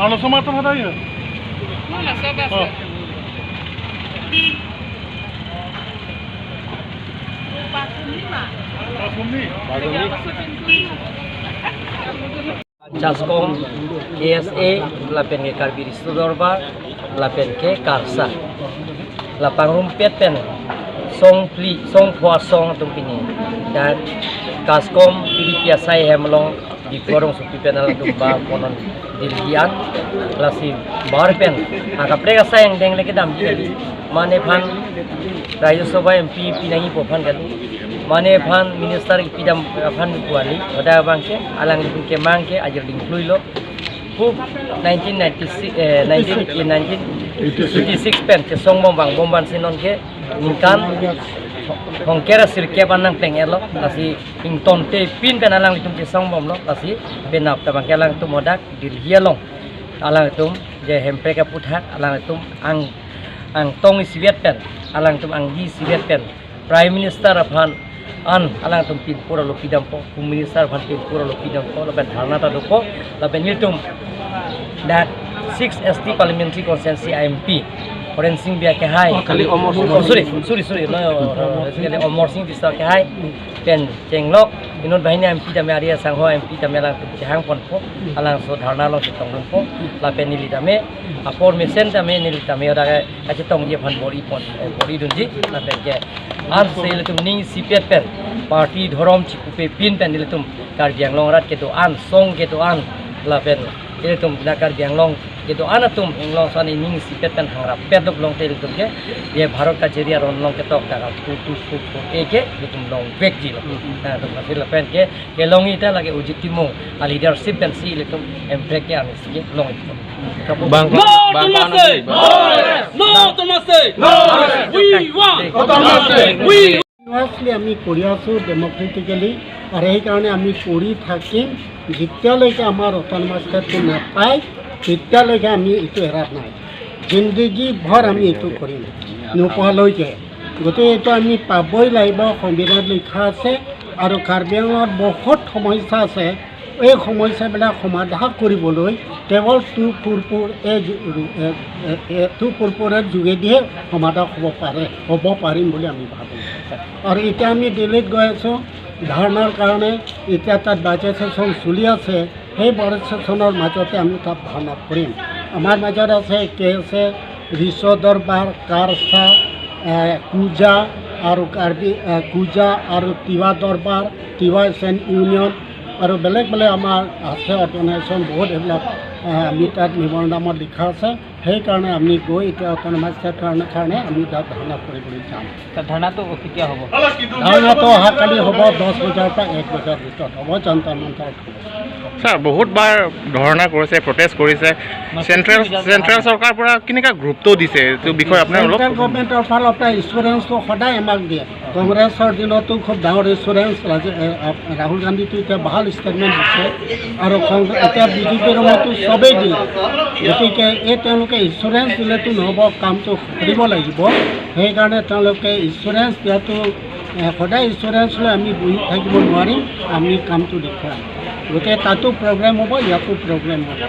আলোচনা তো হতাই না সব আছে Jaskom KSA lapen ke Karbi Ristodorba lapen ke Karsa lapang rumpet pen song pli song phwa song tung pini dan Kaskom Pilipia sai hemlong di forong supi penal tung ba konon dilian lasi bar pen akapre ka sayang deng leke dam ji mane phan Rajya Sabha MP pinangi pophan kali mane phan minister pidam phan kuali oda bangke alang ke mangke ajar dingluilo hu 1986 pen ke song bombang bomban sinon ke ningkan hongkera sirke panang pengelo lasi ington te pin pen alang litum ke song bom lo lasi benap tabang ke alang tu modak dilhialong alang tum je hempe ka puthak alang tum ang tong sivet pen alang tum ang di sivet pen prime minister aphan an alang tum pin pura lo pidam po minister aphan pin pura lo pidam po laben dharna ta dopo laben yitum that 6 ST parliamentary constituency IMP Oren Singh biya ke hai kali Omor sorry no sekali Omor Singh bisa ke hai pen cenglok inut bahini MP tame area sangho MP tame lang hang pon po alang so dharna lo sitong po la pen nili tame apor mesen tame nili tame ora ka chitong je phan bori dunji la pen ke an sel tum ning sipet pen party dhorom chikupe pin pen nili tum kar bianglong rat ke to an song ke to an la pen ini tum nakar bianglong gitu anatum inglong sani ning sipet pen hangrap pedok long tel tum ke ye bharat ka jeria ron long ke tok ta tu eke tum long vek ji lo na tum ka fil pen ke long ita lage ujitimo a leadership pen si tum emprek ke anis ke long bang no tomase we want we আসলে আমি কৰি আছোঁ ডেমক্ৰেটিকেলি আৰু সেইকাৰণে আমি কৰি থাকিম যেতিয়ালৈকে আমাৰ অট'নমাছ ষ্টেটটো নাপায় তেতিয়ালৈকে আমি এইটো এৰা নাই জিন্দগী ভৰ আমি এইটো কৰিম নোপোৱালৈকে গতিকে এইটো আমি পাবই লাগিব সংবিধানত লিখা আছে আৰু কাৰ্বি আংলঙত বহুত সমস্যা আছে এই সমস্যাবিলাক সমাধান কৰিবলৈ কেৱল টু পূৰ্পৰৰ যোগেদিহে সমাধান হ'ব পাৰিম বুলি আমি ভাবোঁ আৰু এতিয়া আমি দিল্লীত গৈ আছোঁ ধাৰণাৰ কাৰণে এতিয়া তাত বাজেট ছেছন চলি আছে সেই বাজেট ছেছনৰ মাজতে আমি তাত ধাৰণা কৰিম আমাৰ মাজত আছে KSA ৰিচ দৰবাৰ কাৰচা কুজা আৰু কুজা আৰু তিৱা দৰবাৰ তিৱা এছএন ইউনিয়ন আৰু বেলেগ আমাৰ আছে অৰ্গেনাইজেশ্যন বহুত এইবিলাক আমি তাত নিবন্ধনামত লিখা আছে সেইকাৰণে আমি গৈ এতিয়া অট'নমাছ ষ্টেটৰ কাৰণে আমি তাত ধাৰণা কৰিবলৈ যাম ধাৰণাটো কেতিয়া হ'ব ধাৰণাটো অহাকালি হ'ব 10 বজাৰ পৰা 1 বজাৰ ভিতৰত হ'ব জন্তৰ মন্তৰত ছাৰ বহুতবাৰ ধৰ্ণা কৰিছে প্ৰটেষ্ট কৰিছে চেণ্ট্ৰেল চৰকাৰৰ পৰা কেনেকুৱা গুৰুত্ব দিছে এইটো বিষয়ে আপোনাৰ চেণ্ট্ৰেল গভৰ্ণমেণ্টৰ ফালৰ পৰা ইঞ্চুৰেঞ্চটো সদায় আমাক দিয়ে কংগ্ৰেছৰ দিনতো খুব ডাঙৰ ইঞ্চুৰেঞ্চ ৰাহুল গান্ধীটো এতিয়া ভাল ষ্টেটমেণ্ট দিছে আৰু এতিয়া বিজেপিৰ মতো চবেই দিয়ে গতিকে তেওঁলোকে ইঞ্চুৰেঞ্চ দিলেতো নহ'ব কামটো কৰিব লাগিব সেইকাৰণে তেওঁলোকে ইঞ্চুৰেঞ্চ দিয়াটো সদায় ইঞ্চুৰেঞ্চ লৈ আমি বহি থাকিব নোৱাৰিম আমি কামটো দেখুৱাম গতিকে তাতো প্ৰগ্ৰেম হ'ব ইয়াতো প্ৰগ্ৰেম হ'ব